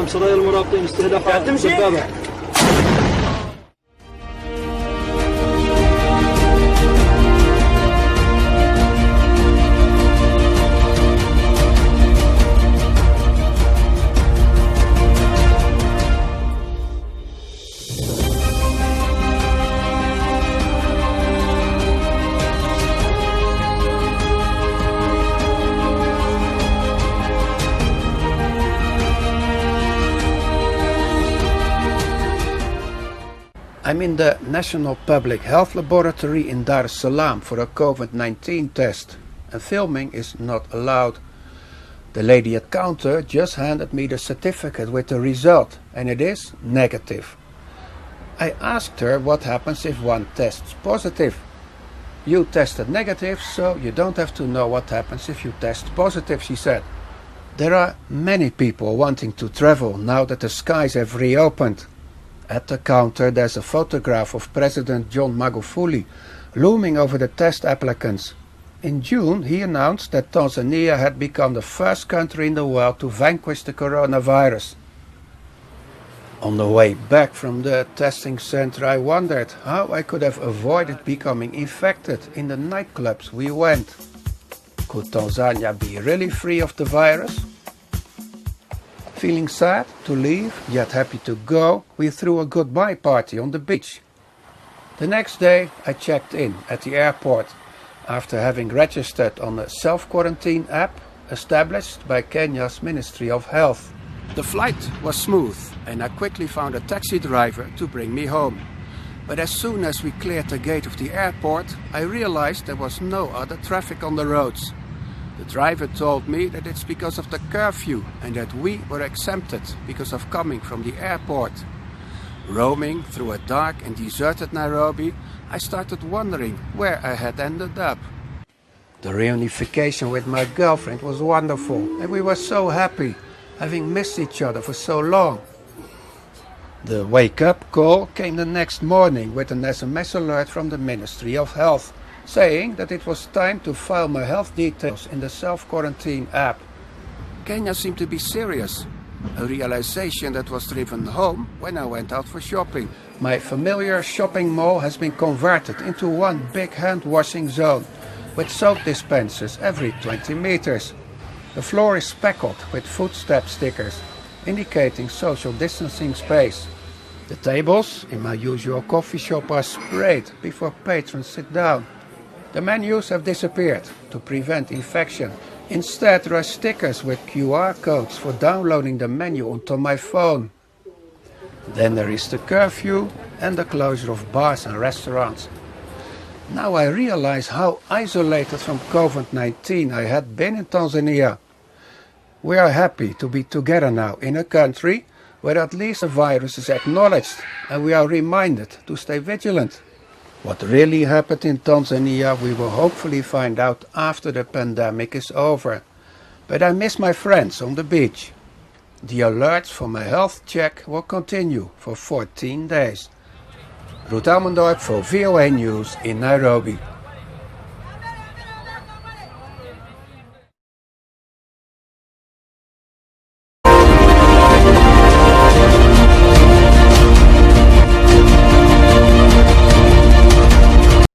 سرايا المراقبين استهداف دبابة. I'm in the National Public Health Laboratory in Dar es Salaam for a COVID-19 test, and filming is not allowed. The lady at counter just handed me the certificate with the result, and it is negative. I asked her what happens if one tests positive. You tested negative, so you don't have to know what happens if you test positive, she said. There are many people wanting to travel now that the skies have reopened. At the counter there's a photograph of President John Magufuli looming over the test applicants. In June he announced that Tanzania had become the first country in the world to vanquish the coronavirus. On the way back from the testing center I wondered how I could have avoided becoming infected in the nightclubs we went. Could Tanzania be really free of the virus? Feeling sad to leave, yet happy to go, we threw a goodbye party on the beach. The next day I checked in at the airport after having registered on a self-quarantine app established by Kenya's Ministry of Health. The flight was smooth and I quickly found a taxi driver to bring me home. But as soon as we cleared the gate of the airport, I realized there was no other traffic on the roads. The driver told me that it's because of the curfew and that we were exempted because of coming from the airport. Roaming through a dark and deserted Nairobi, I started wondering where I had ended up. The reunification with my girlfriend was wonderful and we were so happy, having missed each other for so long. The wake-up call came the next morning with an SMS alert from the Ministry of Health, saying that it was time to file my health details in the self-quarantine app. Kenya seemed to be serious, a realization that was driven home when I went out for shopping. My familiar shopping mall has been converted into one big hand-washing zone, with soap dispensers every 20 meters. The floor is speckled with footstep stickers, indicating social distancing space. The tables in my usual coffee shop are sprayed before patrons sit down. The menus have disappeared to prevent infection. Instead, there are stickers with QR codes for downloading the menu onto my phone. Then there is the curfew and the closure of bars and restaurants. Now I realize how isolated from COVID-19 I had been in Tanzania. We are happy to be together now in a country where at least the virus is acknowledged and we are reminded to stay vigilant. What really happened in Tanzania we will hopefully find out after the pandemic is over. But I miss my friends on the beach. The alerts for my health check will continue for 14 days. Ruud Elmendorp for VOA News in Nairobi.